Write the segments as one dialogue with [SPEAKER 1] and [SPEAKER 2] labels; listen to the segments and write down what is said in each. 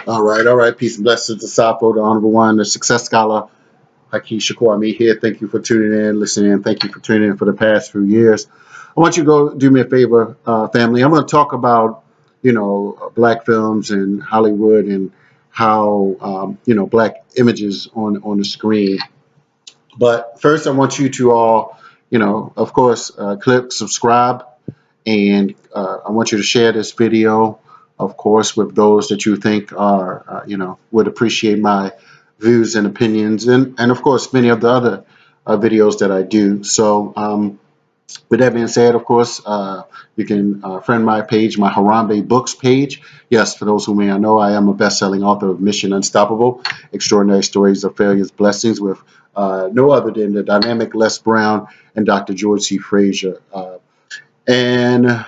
[SPEAKER 1] All right. Peace and blessings to Sapo, the Honorable One, the Success Scholar, Haki Ammi here. Thank you for tuning in, listening in. Thank you for tuning in for the past few years. I want you to go do me a favor, family. I'm going to talk about, black films and Hollywood and how, black images on the screen. But first, I want you to all, of course, click subscribe, and I want you to share this video, of course, with those that you think are, would appreciate my views and opinions, and of course, many of the other videos that I do. So, with that being said, of course, you can friend my page, my Harambe Books page. Yes, for those who may not know, I am a best-selling author of Mission Unstoppable, Extraordinary Stories of Failure's Blessings, with no other than the dynamic Les Brown and Dr. George C. Frazier. And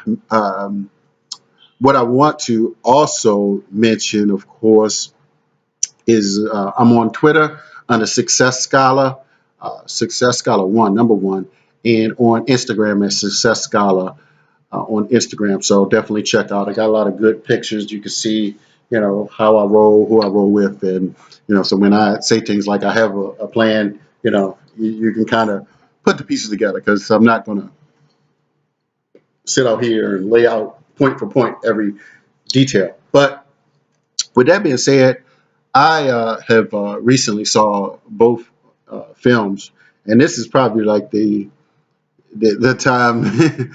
[SPEAKER 1] what I want to also mention, of course, is I'm on Twitter under Success Scholar, Success Scholar One, number one, and on Instagram as Success Scholar on Instagram. So definitely check out. I got a lot of good pictures. You can see, how I roll, who I roll with, and so when I say things like I have a plan, you can kind of put the pieces together, because I'm not going to sit out here and lay out point for point every detail. But with that being said, I have recently saw both films, and this is probably like the time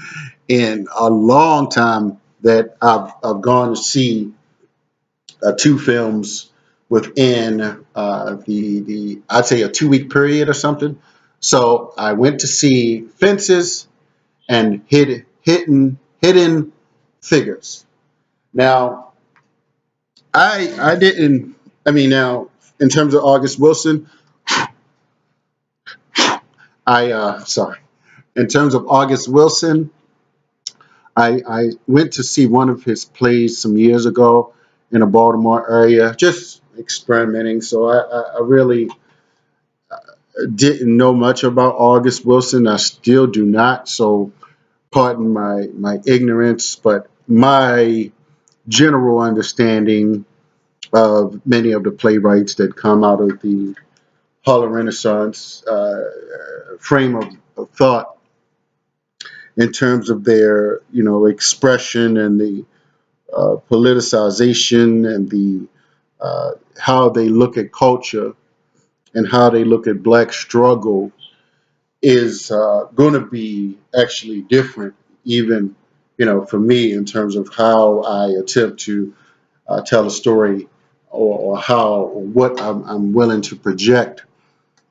[SPEAKER 1] in a long time that I've gone to see two films within the I'd say a 2 week period or something. So I went to see Fences and Hidden Figures. Now, I didn't. I mean, now in terms of August Wilson, sorry. In terms of August Wilson, I went to see one of his plays some years ago in the Baltimore area, just experimenting. So I really didn't know much about August Wilson. I still do not. So pardon my ignorance, but my general understanding of many of the playwrights that come out of the Harlem Renaissance frame of thought, in terms of their expression and the politicization and the how they look at culture and how they look at black struggle, is going to be actually different, even for me, in terms of how I attempt to tell a story, or how, or what I'm willing to project.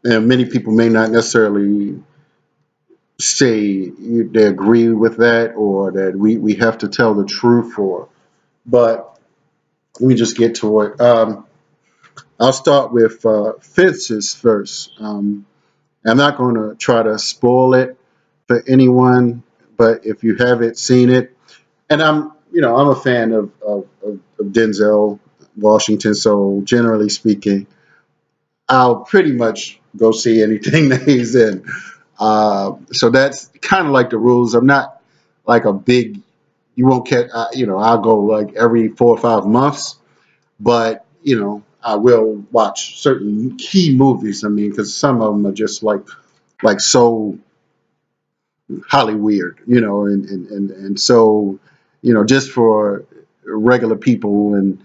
[SPEAKER 1] And many people may not necessarily say they agree with that, or that we have to tell the truth, but let me just get to it. I'll start with Fences first. I'm not going to try to spoil it for anyone, but if you haven't seen it, and I'm a fan of Denzel Washington, so generally speaking, I'll pretty much go see anything that he's in. So that's kind of like the rules. I'm not like a big, you won't catch, I'll go like every 4 or 5 months, but, I will watch certain key movies. I mean, because some of them are just like so Hollywood, and so, just for regular people, and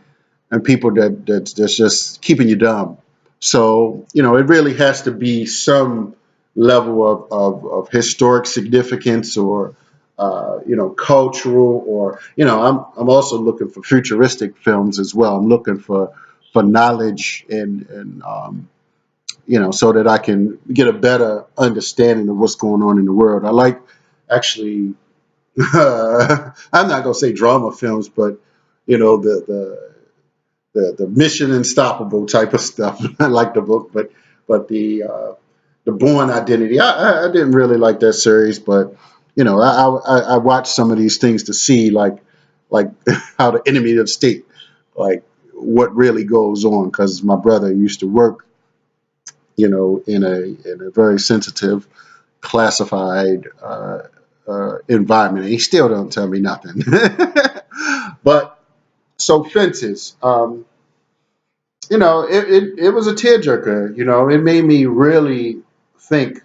[SPEAKER 1] people that's just keeping you dumb. So, it really has to be some level of historic significance, or cultural, or I'm also looking for futuristic films as well. I'm looking for knowledge, and so that I can get a better understanding of what's going on in the world. I like, actually, I'm not gonna say drama films, but the Mission Unstoppable type of stuff. I like the book, but the Born Identity, I didn't really like that series, but I watched some of these things to see, like how the enemy of the state, like what really goes on, because my brother used to work in a very sensitive, classified environment, and he still don't tell me nothing. But so Fences. it was a tearjerker. It made me really think,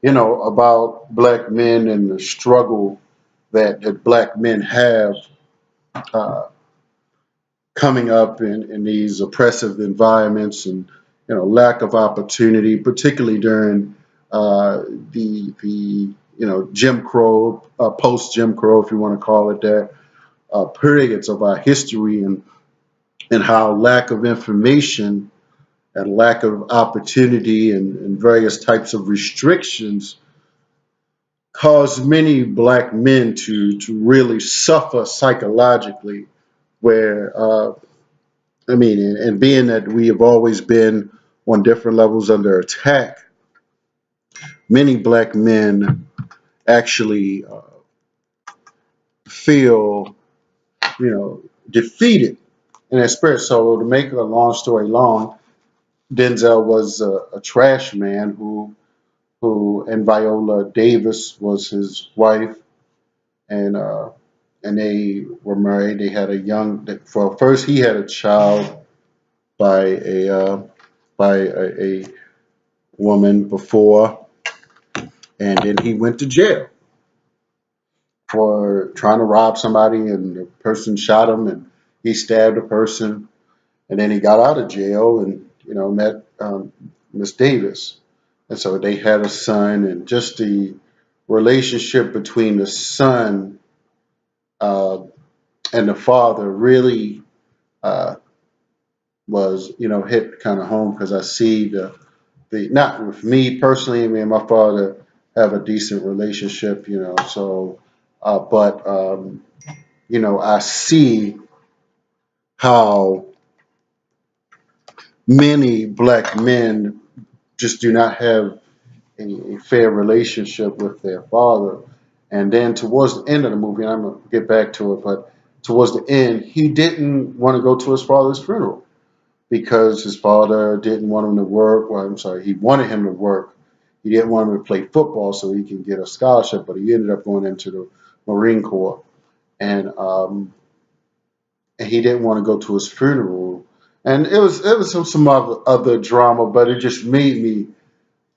[SPEAKER 1] about black men and the struggle that black men have uh, coming up in these oppressive environments, and lack of opportunity, particularly during the Jim Crow, post Jim Crow, if you want to call it that, periods of our history, and how lack of information and lack of opportunity and various types of restrictions caused many black men to really suffer psychologically. Where and being that we have always been on different levels under attack, many black men actually feel, defeated in their spirit. So to make a long story long, Denzel was a trash man and Viola Davis was his wife, and they were married. They had a young. For first, he had a child by a woman before, and then he went to jail for trying to rob somebody, and the person shot him, and he stabbed a person, and then he got out of jail and met Miss Davis, and so they had a son, and just the relationship between the son uh, and the father really uh, was hit kind of home, because I see the not with me personally. Me and my father have a decent relationship, so but I see how many black men just do not have a fair relationship with their father. And then towards the end of the movie, and I'm gonna get back to it, but towards the end, he didn't want to go to his father's funeral because his father didn't want him to work. Well, I'm sorry, he wanted him to work. He didn't want him to play football so he can get a scholarship, but he ended up going into the Marine Corps, and he didn't want to go to his funeral. And it was some other drama, but it just made me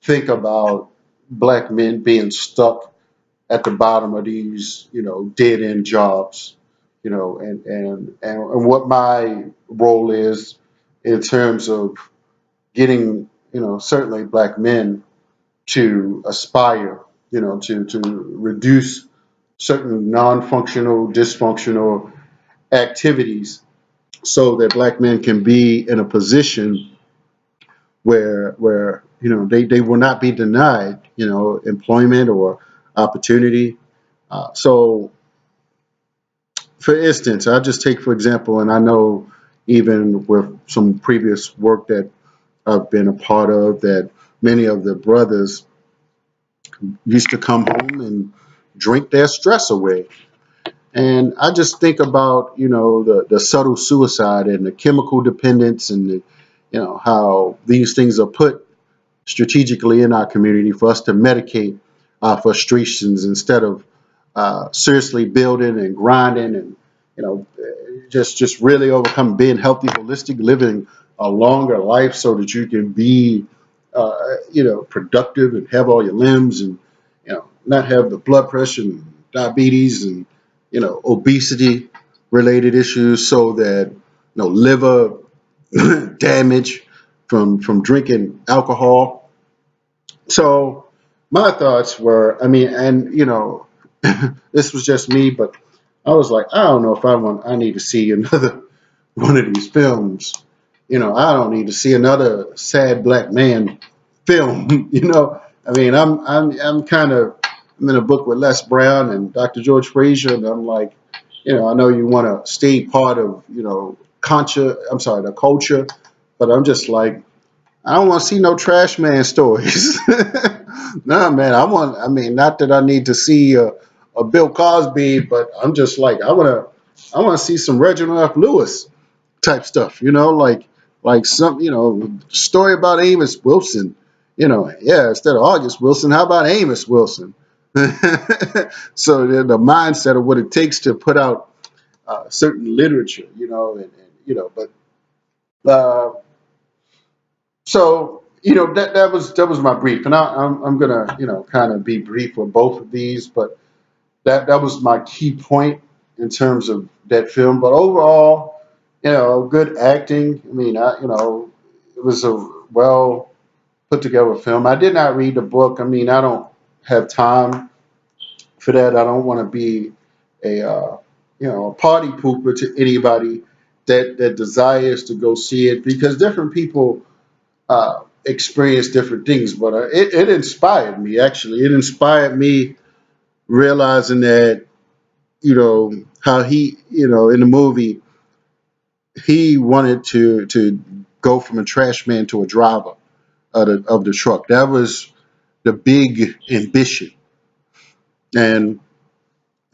[SPEAKER 1] think about black men being stuck at the bottom of these, dead end jobs, and what my role is in terms of getting, certainly black men to aspire, to reduce certain non-functional, dysfunctional activities so that black men can be in a position where they will not be denied employment or opportunity. So for instance, I'll just take for example, and I know even with some previous work that I've been a part of, that many of the brothers used to come home and drink their stress away. And I just think about, the subtle suicide and the chemical dependence, and how these things are put strategically in our community for us to medicate our frustrations instead of seriously building and grinding, and just really overcome, being healthy, holistic, living a longer life so that you can be productive and have all your limbs, and not have the blood pressure and diabetes and obesity related issues, so that liver damage from drinking alcohol. So my thoughts were, and this was just me, but I was like, I don't know if I need to see another one of these films. I don't need to see another sad black man film. I'm kind of, I'm in a book with Les Brown and Dr. George Frazier, and I'm like, I know you want to stay part of, the culture, but I'm just like, I don't want to see no trash man stories. Nah, man, not that I need to see a Bill Cosby, but I'm just like, I want to see some Reginald F. Lewis type stuff, like some, story about Amos Wilson, yeah, instead of August Wilson, how about Amos Wilson? So the mindset of what it takes to put out certain literature, but Uh, so that was my brief, and I'm gonna kind of be brief with both of these, but that was my key point in terms of that film. But overall, good acting. I mean, it was a well put together film. I did not read the book. I mean, I don't have time for that. I don't want to be a party pooper to anybody that desires to go see it, because different people experience different things. But it inspired me, actually. It inspired me realizing that, how he, in the movie, he wanted to go from a trash man to a driver of the truck. That was the big ambition. And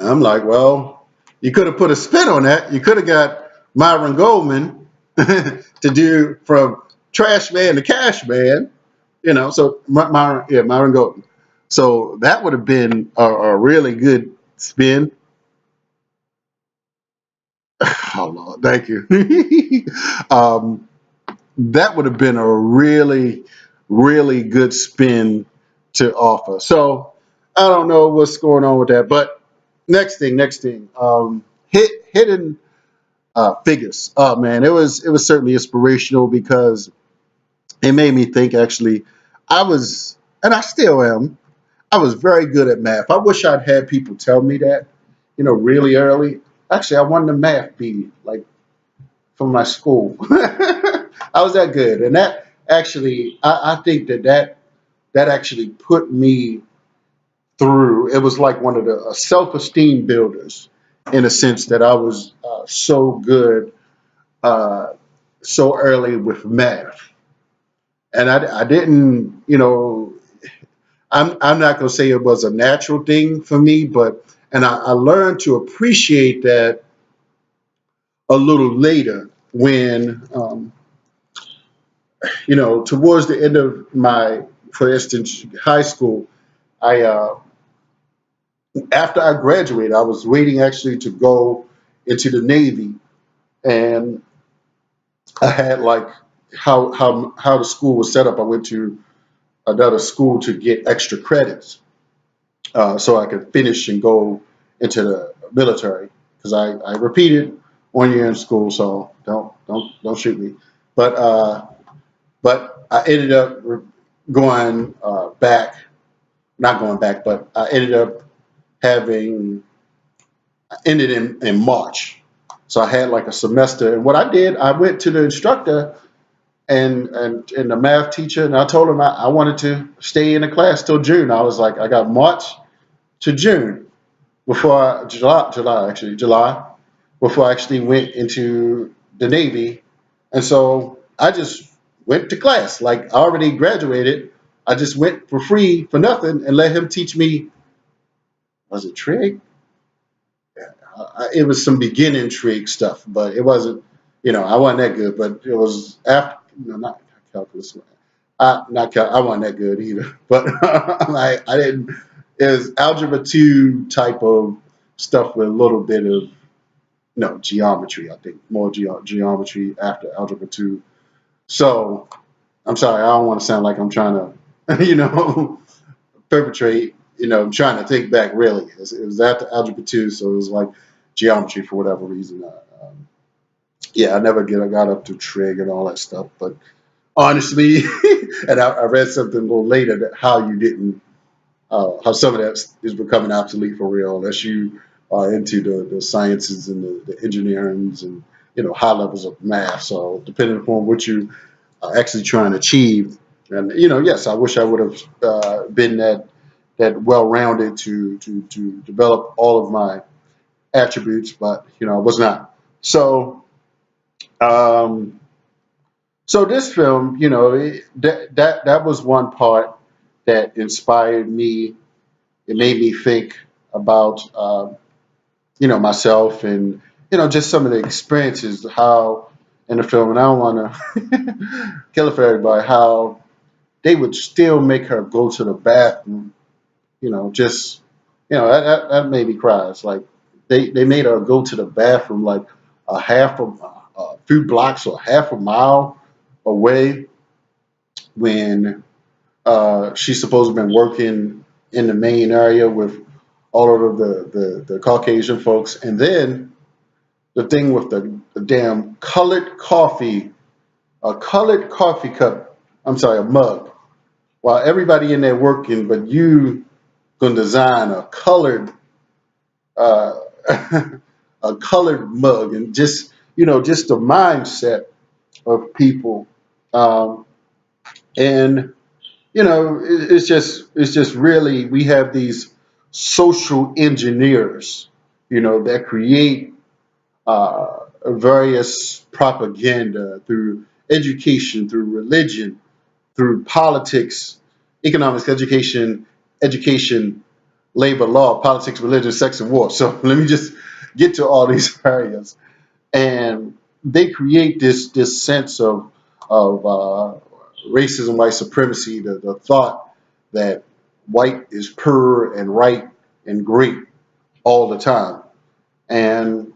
[SPEAKER 1] I'm like, well, you could have put a spin on that. You could have got Myron Goldman to do from trash man to cash man, so Myron Goldman. So that would have been a really good spin. Oh Lord, thank you. um, that would have been a really, really good spin to offer. So I don't know what's going on with that, but next thing, hidden figures. Oh man, it was certainly inspirational because it made me think. Actually, I was, and I still am. I was very good at math. I wish I'd had people tell me that, really early. Actually, I won the math bee, like, from my school. I was that good, and that actually, I think that actually put me through. It was like one of the self-esteem builders, in a sense that I was so good uh, so early with math, and I didn't, I'm not going to say it was a natural thing for me, but and I learned to appreciate that a little later when, towards the end of my, for instance, high school. I After I graduated, I was waiting actually to go into the Navy, and I had, like, how the school was set up. I went to another school to get extra credits, so I could finish and go into the military, because I repeated 1 year in school, so don't shoot me. But I ended up going back, not going back, but I ended up having ended in March. So I had like a semester. And what I did, I went to the instructor and the math teacher, and I told him I wanted to stay in the class till June. I was like, I got March to June July, before I actually went into the Navy. And so I just went to class. Like, I already graduated. I just went for free for nothing and let him teach me. Was it trig? It was some beginning trig stuff, but it wasn't, I wasn't that good. But it was after, not calculus. I wasn't that good either. But I didn't. It was algebra 2 type of stuff with a little bit of, no, geometry. I think more geometry after algebra 2. So I'm sorry. I don't want to sound like I'm trying to, perpetrate. I'm trying to think back. Really, it was after algebra 2, so it was like geometry for whatever reason. Yeah, I got up to trig and all that stuff. But honestly, and I read something a little later that how some of that is becoming obsolete for real, unless you are into the sciences and the engineerings and high levels of math. So depending upon what you are actually trying to achieve, and yes, I wish I would have been that well rounded to develop all of my attributes, but I was not. So um, so this film, that was one part that inspired me. It made me think about myself, and just some of the experiences how in the film. And I don't want to kill it for everybody. How they would still make her go to the bathroom. Just that made me cry. It's like they made her go to the bathroom like a a few blocks or half a mile away when she's supposed to have been working in the main area with all of the Caucasian folks. And then the thing with the damn colored coffee cup, I'm sorry, a mug. While everybody in there working, but you gonna design a colored uh, a colored mug, and just just the mindset of people, um, and it's just really, we have these social engineers, that create various propaganda through education, through religion, through politics, economics, education, labor, law, politics, religion, sex, and war. So let me just get to all these areas, and they create this sense of racism, white supremacy, the thought that white is pure and right and great all the time. And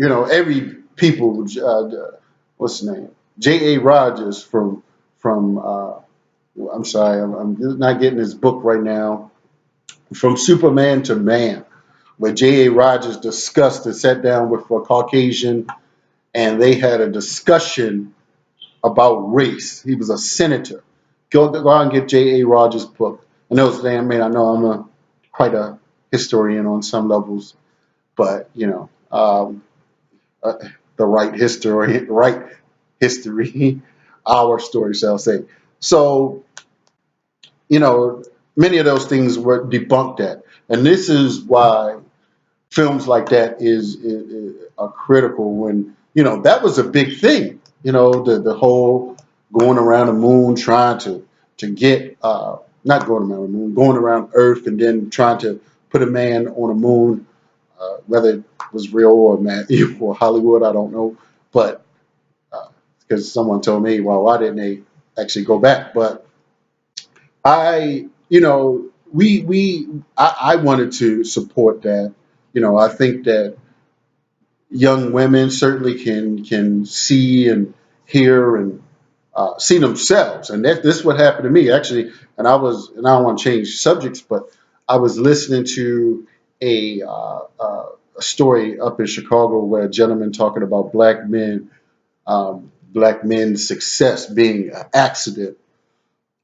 [SPEAKER 1] every people, what's his name, J.A. Rogers from I'm sorry, I'm not getting his book right now, From Superman to Man, where J.A. Rogers discussed and sat down with a Caucasian, and they had a discussion about race. He was a senator. Go out and get J.A. Rogers' book. I know it's damn man. I know I'm quite a historian on some levels, but uh, the right history, our story, shall I say. So you know, many of those things were debunked at, and this is why films like that are critical. When that was a big thing. The whole going around the moon, trying to get not going around the moon, going around Earth, and then trying to put a man on the moon, whether it was real or or Hollywood, I don't know, but because someone told me, well, why didn't they actually go back? But I wanted to support that. I think that young women certainly can see and hear and see themselves, and this is what happened to me actually. And I don't want to change subjects, but I was listening to a story up in Chicago where a gentleman talking about black men's success being an accident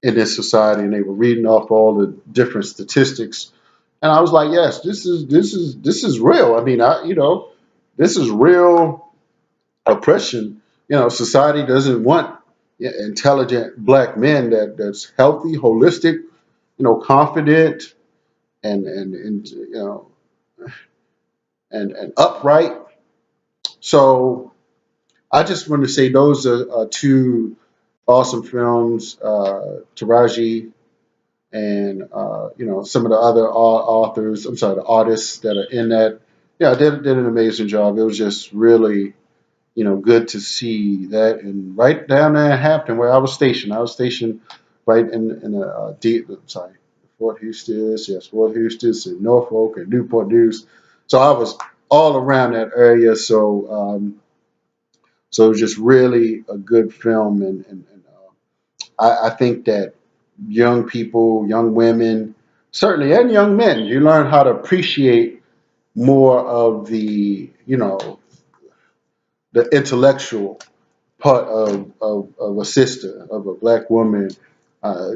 [SPEAKER 1] in this society, and they were reading off all the different statistics, and I was like, yes, this is real. I mean, this is real oppression. Society doesn't want intelligent black men that's healthy, holistic, confident, and upright. So I just want to say those are two awesome films, Taraji and some of the other authors. I'm sorry, the artists that are in that. Yeah, did an amazing job. It was just really good to see that. And right down there in Hampton, where I was stationed. I was stationed right in the sorry, Fort Eustis, yes, Fort Eustis, and Norfolk and Newport News. So I was all around that area. So it was just really a good film, and I think that young people, young women, certainly, and young men, you learn how to appreciate more of the intellectual part of a sister, of a black woman,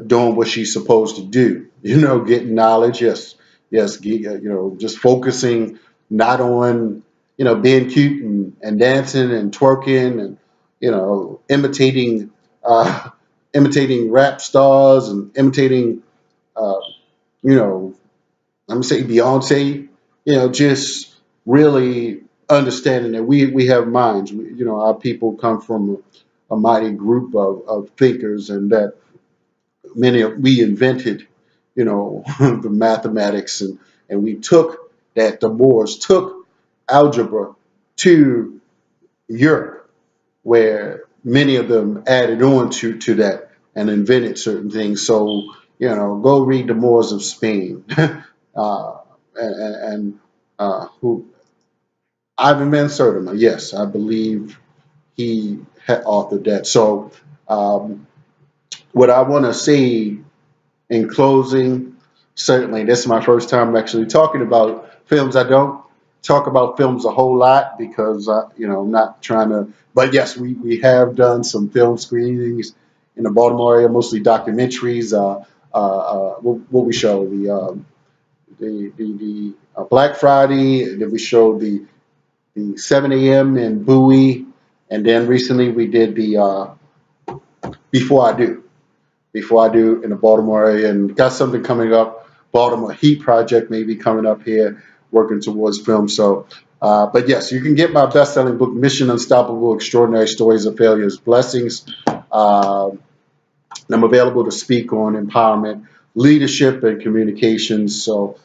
[SPEAKER 1] doing what she's supposed to do. Getting knowledge. Yes, yes. Just focusing not on being cute and dancing and twerking and imitating imitating rap stars and imitating uh, you know I'm gonna say Beyonce. Just really understanding that we have minds. Our people come from a mighty group of thinkers, and that we invented, the mathematics, and we took that. The Moors took algebra to Europe, where many of them added on to that and invented certain things. So, go read the Moors of Spain, and who Ivan van Sertima. Yes, I believe he had authored that. So what I want to say in closing, certainly this is my first time actually talking about films. I don't talk about films a whole lot because I'm not trying to. But yes, we have done some film screenings in the Baltimore area, mostly documentaries. What we show the Black Friday. Then we showed the 7 a.m. in Bowie, and then recently we did the Before I Do. Before I Do in the Baltimore area, and got something coming up. Baltimore Heat Project maybe coming up here, working towards film. So, but yes, you can get my best-selling book, Mission Unstoppable: Extraordinary Stories of Failures, Blessings. Uh, I'm available to speak on empowerment, leadership, and communications. So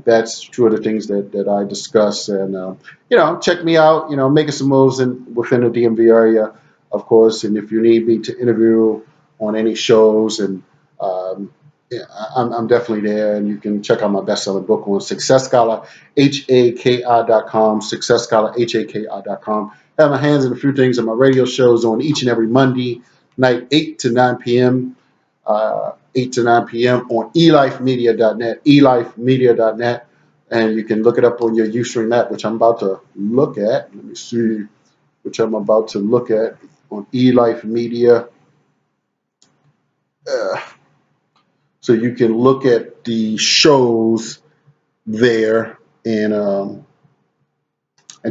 [SPEAKER 1] that's two of the things that I discuss. And check me out. Making some moves within the DMV area, of course. And if you need me to interview on any shows, and yeah, I'm definitely there. And you can check out my best-selling book on Success Scholar, HAKI.com. Success Scholar, HAKI.com. I have my hands in a few things on my radio shows on each and every Monday night, 8 to 9 p.m. 8 to 9 p.m. on elifemedia.net, elifemedia.net, and you can look it up on your Ustream app, which I'm about to look at. Let me see, which I'm about to look at on eLife Media. So you can look at the shows there and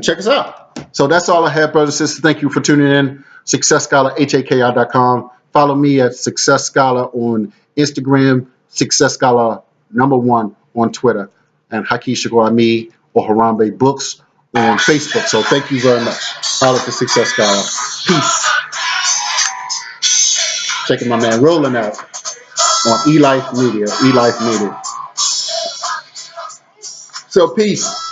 [SPEAKER 1] check us out. So that's all I have, brothers and sisters. Thank you for tuning in. Success Scholar, HAKI.com. Follow me at Success Scholar on Instagram, Success Scholar #1 on Twitter, and Haki Ammi or Harambe Books on Facebook. So thank you very much. Follow for Success Scholar. Peace. Checking my man Rolling out on eLife Media. eLife Media. So peace.